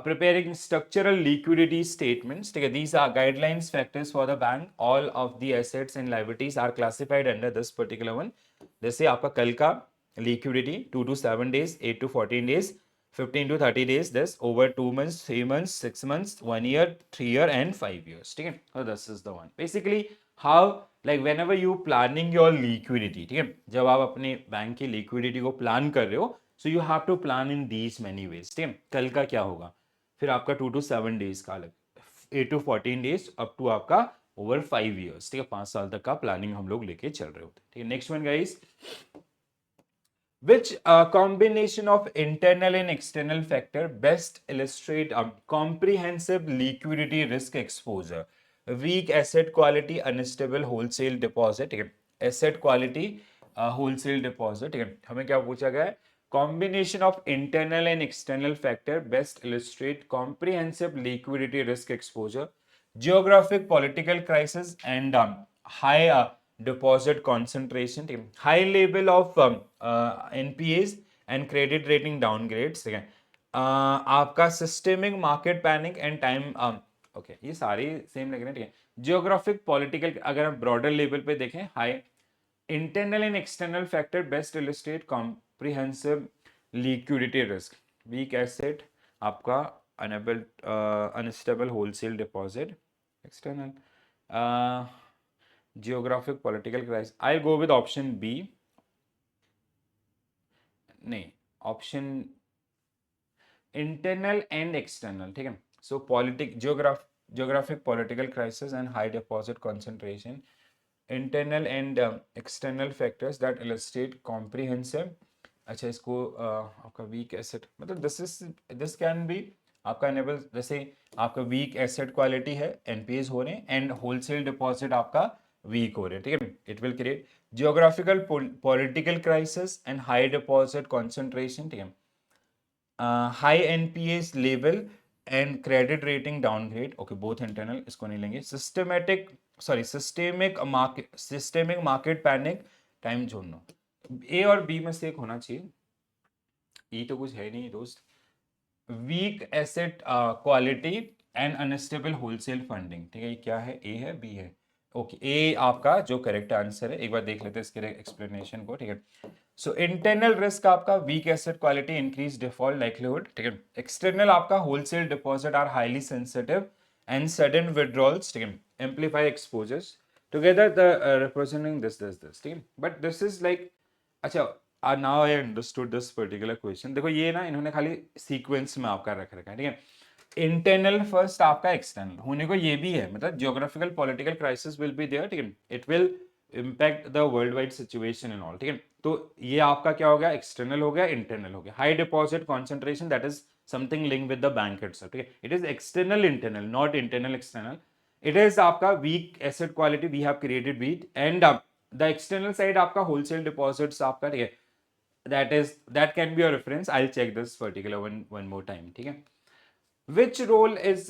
preparing structural liquidity statements. Okay, these are guidelines factors for the bank. All of the assets and liabilities are classified under this particular one. जैसे आपका कल का liquidity 2 to 7 days, 8 to 14 days, 15 to 30 days, this over 2 months, 3 months, 6 months, 1 year, 3 year and 5 years. ठीक है, so this is the one. Basically how, like whenever you planning your liquidity, ठीक है, जब आप अपने बैंक की liquidity को plan कर रहे हो, so you have to plan in these many ways. ठीक है, कल का क्या होगा, फिर आपका 2 to 7 days का अलग, 8 to 14 days up to आपका over 5 years. ठीक है, 5 साल तक का प्लानिंग हम लोग लेके चल रहे होते हैं. ठीक है, next one guys, which combination of internal and external factor best illustrate a comprehensive liquidity risk exposure, weak asset quality, unstable wholesale deposit. ठीक है, asset quality, wholesale deposit. ठीक है, हमें क्या पूछा गया है, combination of internal and external factor best illustrate comprehensive liquidity risk exposure, geographic political crisis and high deposit concentration, high level of NPAs and credit rating downgrades. ठीक है, आपका systemic market panic and time, okay, ये सारे same लग रहे हैं. ठीक है, जियोग्राफिक पॉलिटिकल, अगर हम ब्रॉडर लेवल पे देखें, high internal and external factor best illustrate comprehensive liquidity risk, weak asset आपका, unstable wholesale deposit, external, geographic political crisis. I'll go with option B. नहीं, option internal and external. ठीक है, so geographic political crisis and high deposit concentration, internal and external factors that illustrate comprehensive. अच्छा, इसको आपका weak asset, मतलब this can be आपका enable, जैसे आपका वीक एसेट क्वालिटी है, एनपीएस हो रहे हैं एंड होलसेल डिपॉजिट आपका वीक हो रहे हैं. ठीक है, it will create geographical political crisis and high deposit concentration. ठीक है, high NPS level and credit rating downgrade. Okay, both internal, इसको नहीं लेंगे. सिस्टेमिक मार्केट पैनिक, टाइम जोड़ना, ए और बी में से एक होना चाहिए. ई तो कुछ है नहीं दोस्त. Weak asset quality and unstable wholesale funding. ठीक है, ये क्या है, ए है, बी है. ओके, ए आपका जो करेक्ट आंसर है. एक बार देख लेते हैं इसके एक्सप्लेनेशन को. ठीक है, सो इंटरनल रिस्क आपका weak asset quality, increase default likelihood. ठीक है, एक्सटर्नल आपका wholesale deposit are highly sensitive and sudden withdrawals. ठीक है, amplify exposures together the representing this. ठीक है, बट दिस इज लाइक, अच्छा, now I understood this particular question. देखो ये ना, इन्होंने खाली सीक्वेंस में आपका रख रखा है. ठीक है, इंटरनल फर्स्ट, आपका एक्सटर्नल होने को ये भी है, मतलब geographical political crisis will be there. ठीक है, it will impact the world wide situation and all. ठीक है, तो ये आपका क्या हो गया, एक्सटर्नल हो गया, इंटरनल हो गया. High deposit concentration, that is something link with the bank itself. ठीक है, it is external internal, not internal external. It is आपका weak asset quality, we have created weak, and the external side आपका wholesale deposits आपका. ठीक है, that can be a reference. I'll check this particular one more time. ठीक है, which role is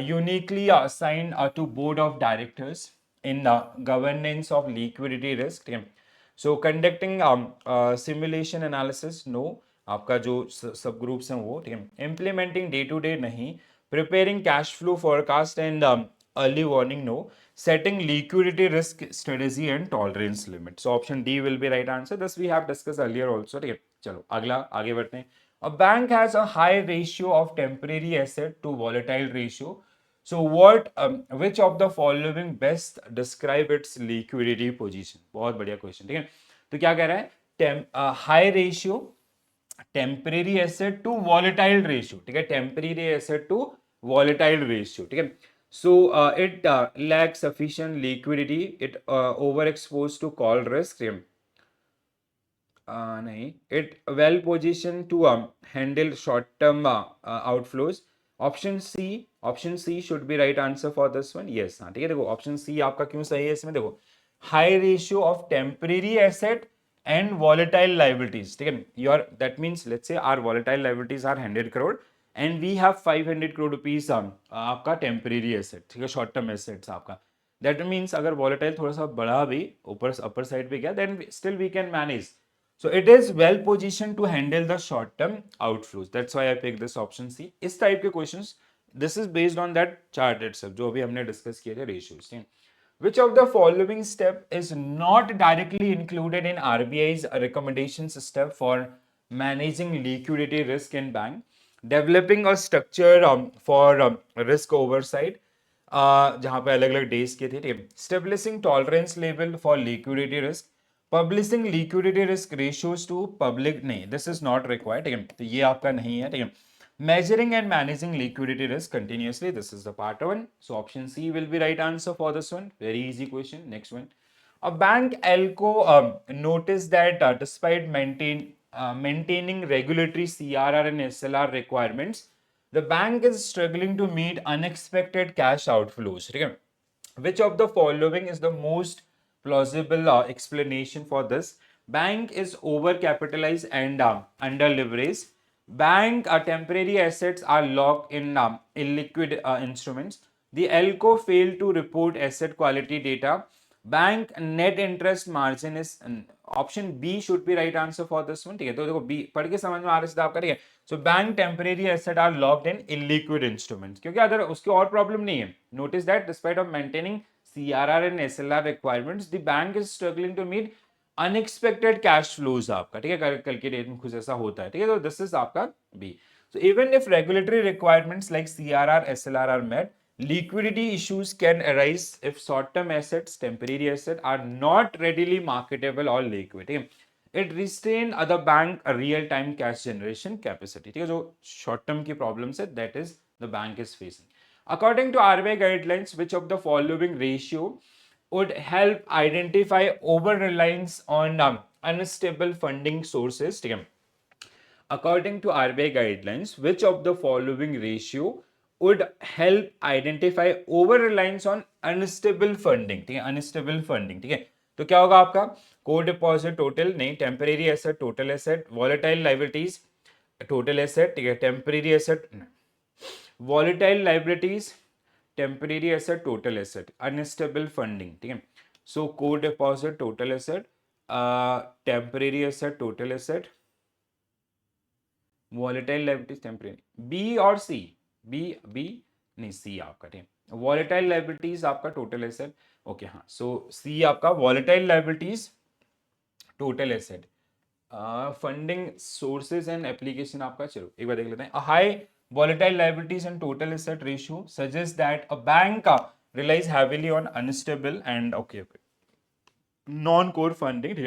uniquely assigned to board of directors in governance of liquidity risk. ठीक है, so conducting simulation analysis, no. आपका जो सब groups हैं वो. ठीक है, implementing day to day, नहीं. preparing cash flow forecast and early warning, no. Setting liquidity risk strategy and tolerance limit. So option D will be right answer. This we have discussed earlier also. ठीक है, चलो अगला आगे बढ़ते हैं. A bank has a high ratio of temporary asset to volatile ratio. So which of the following best describe its liquidity position? बहुत बढ़िया question. ठीक है, तो क्या कह रहा है? High ratio temporary asset to volatile ratio. ठीक है, temporary asset to volatile ratio. ठीक है, so it lack sufficient liquidity, it over expose to call risk. नहीं, it well position to handle short term outflows. Option C should be right answer for this one. Yes, हाँ ठीक है. देखो option C आपका क्यों सही है इसमें, देखो high ratio of temporary asset and volatile liabilities. ठीक है, your that means let's say our volatile liabilities are 100 crore and we have 500 crore rupees आपका temporary asset. ठीक है, short term assets आपका. That means अगर volatile थोड़ा सा बढ़ा भी ऊपर upper side पे गया, then still we can manage. So it is well positioned to handle the short term outflows. That's why I picked this option C. इस type के questions, this is based on that chart itself जो अभी हमने discuss किए थे ratios. ठीक है. Which of the following step is not directly included in RBI's recommendations step for managing liquidity risk in bank? Developing a structure for risk oversight, जहाँ पे अलग अलग डेज के थे. Establishing tolerance level for liquidity risk, publishing liquidity risk ratios to public. नहीं, this is not required. ठीक है, तो ये आपका नहीं है. ठीक है, measuring and managing liquidity risk continuously, this is the part one. So option C will be right answer for this one. Very easy question. Next one, a bank elco noticed that despite maintaining regulatory CRR and SLR requirements, the bank is struggling to meet unexpected cash outflows. ठीक है, which of the following is the most plausible explanation for this? Bank is overcapitalized and under leveraged. Bank temporary assets are locked in illiquid instruments. The ELCO failed to report asset quality data. Bank net interest margin is option B should be right answer for this one. ठीक है, तो देखो B पढ़ के समझ में आ रहा है सीधा आपका. ठीक है, so bank temporary asset are locked in illiquid instruments. क्योंकि अगर उसकी और प्रॉब्लम नहीं है. Notice that despite of maintaining CRR and SLR requirements, the bank is struggling to meet unexpected cash flows आपका. ठीक है, कल के डेट में कुछ ऐसा होता है. ठीक है, तो दिस इज आपका B. So even if regulatory requirements like CRR SLR are met, liquidity issues can arise if short-term assets, temporary assets are not readily marketable or liquid. It restrain other bank a real-time cash generation capacity. ठीक है, जो short-term की problems है, that is the bank is facing. According to RBI guidelines, which of the following ratio would help identify over-reliance on unstable funding sources? ठीक है, according to RBI guidelines, which of the following ratio would help identify over-reliance on unstable funding? ठीक है, unstable funding. ठीक है, तो क्या होगा आपका कोर डिपॉजिट टोटल नहीं, temporary asset total asset, volatile liabilities total asset. ठीक है, temporary asset volatile liabilities temporary asset total asset, unstable funding. ठीक है, so core deposit total asset, temporary asset total asset, volatile liabilities temporary. B और C, B नहीं C आपका. ठीक है, volatile liabilities आपका टोटल एसेट. ओके हाँ, so C आपका volatile liabilities total asset, funding sources and application आपका. चलो एक बार देख लेते हैं. A high volatile liabilities and total asset ratio suggests that a bank relies heavily on unstable and non-core funding,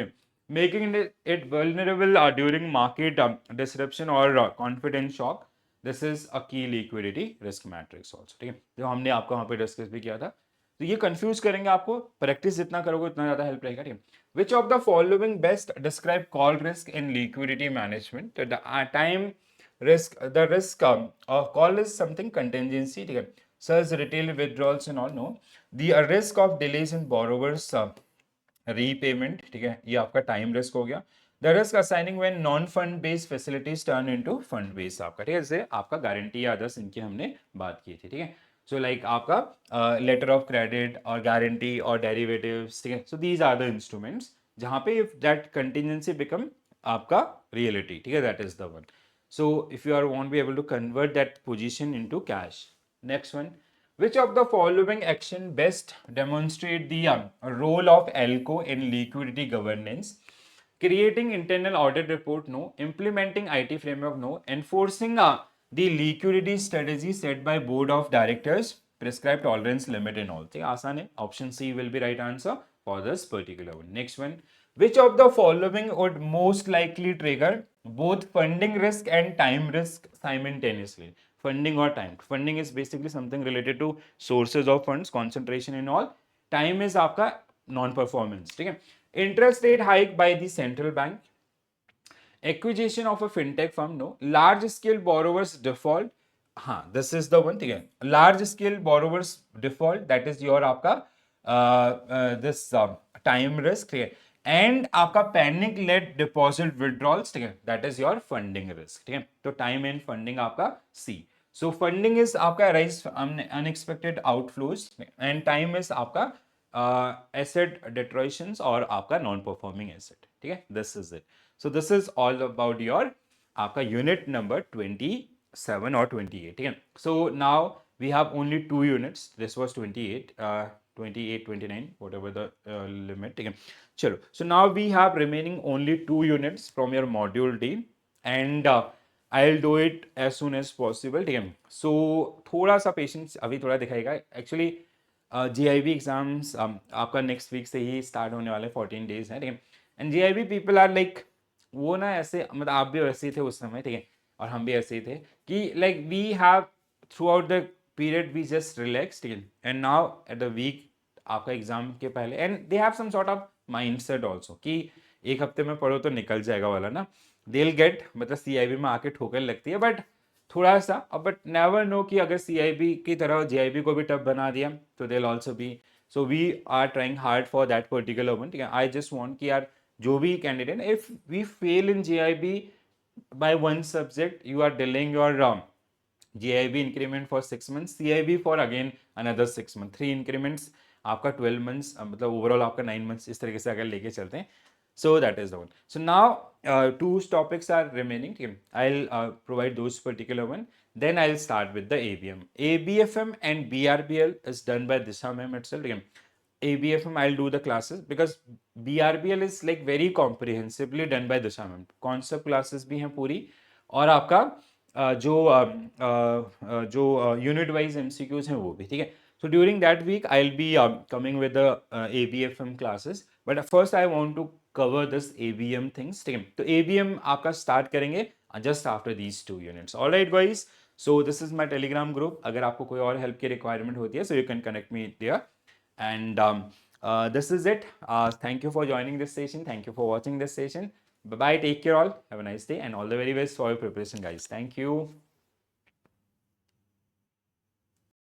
making it vulnerable during market disruption or confidence shock. This is a key liquidity risk matrix also. ठीक है, जो हमने आपको वहाँ पे discuss भी किया था. तो ये कंफ्यूज करेंगे आपको, प्रैक्टिस जितना करोगे उतना ज्यादा हेल्प रहेगा. ठीक है, which of the following best describe call risk in liquidity management? The time risk, the risk call is something contingency. ठीक है, such retail withdrawals and all. No, the risk of delays in borrowers repayment. ठीक है, ये आपका time risk हो गया. The risk assigning when non fund based facilities turn into fund based आपका. ठीक है, जैसे आपका गारंटी या अदर्स इनकी हमने बात की थी. ठीक है, सो लाइक आपका लेटर ऑफ क्रेडिट और गारंटी और डेरिवेटिव्स. ठीक है, so these are the instruments जहां पे इफ दैट कंटिजेंसी बिकम आपका रियलिटी. ठीक है, that is the one. So if you are won't be able to convert that position into cash. Next one, Which of the following action best demonstrate the role of ALCO in liquidity governance? Creating internal audit report, no. Implementing IT framework, no. Enforcing the liquidity strategy set by board of directors, prescribed tolerance limit and all. ठीक आसान है. Option C will be right answer for this particular one. Next one. Which of the following would most likely trigger both funding risk and time risk simultaneously? Funding or time. Funding is basically something related to sources of funds, concentration and all. Time is आपका non-performance. ठीक है. Interest rate hike by the central bank. Acquisition of a fintech firm, no. Large scale borrowers default. हाँ, this is the one thing. Large scale borrowers default, that is your आपका this time risk, ठीक है. And आपका panic led deposit withdrawals, ठीक है, that is your funding risk, ठीक है. तो time and funding आपका C. So funding is आपका rise unexpected outflows and time is आपका asset deteriorations और आपका non performing asset, ठीक है. This is it. So this is all about your आपका unit number 27 or 28, ठीक है. So now we have only 2 units. This was 28, 28, 29, whatever the limit, ठीक है. चलो. So now we have remaining only 2 units from your module D and I'll do it as soon as possible, ठीक है. So थोड़ा सा patience अभी थोड़ा दिखाएगा. Actually GIB एग्जाम्स आपका नेक्स्ट वीक से ही स्टार्ट होने वाले 14 डेज है, ठीक है. And GIB people are like वो ना ऐसे, मतलब आप भी वैसे ही थे उस समय, ठीक है, और हम भी ऐसे ही थे कि like we have throughout the period we just relax, ठीक है. And now at the week आपका एग्जाम के पहले and they have some sort of mindset also कि एक हफ्ते में पढ़ो तो निकल जाएगा वाला ना. दे विल गेट, मतलब CIB में आके ठोकर लगती है बट थोड़ा सा, बट नेवर नो कि अगर CIB की तरह GIB को भी टफ बना दिया तो they will also be. So we are trying hard for that particular one, ठीक है. आई जस्ट वॉन्ट कि यार जो भी candidate, if we fail in GIB by one subject, you are delaying your GIB increment for 6 months, CIB for again another 6 months, 3 increments आपका 12 months, मतलब overall आपका 9 months इस तरीके से अगर लेके चलते हैं. So that is the one. So now 2 topics are remaining. I'll provide those particular one. Then I'll start with the ABM. ABFM and BRBL is done by Disha ma'am itself. ABFM I'll do the classes because BRBL is like very comprehensively done by Disha ma'am. Concept classes भी हैं पूरी और आपका जो unit wise MCQs हैं वो भी, ठीक है. So during that week I'll be coming with the ABFM classes. But first I want to cover this ABM things, ठीक है. तो ABM आपका start करेंगे just after these 2 units. All right guys. So this is my Telegram group. अगर आपको कोई और help की requirement होती है, so you can connect me there. And this is it. Thank you for joining this session. Thank you for watching this session. Bye bye. Take care all. Have a nice day and all the very best for your preparation, guys. Thank you.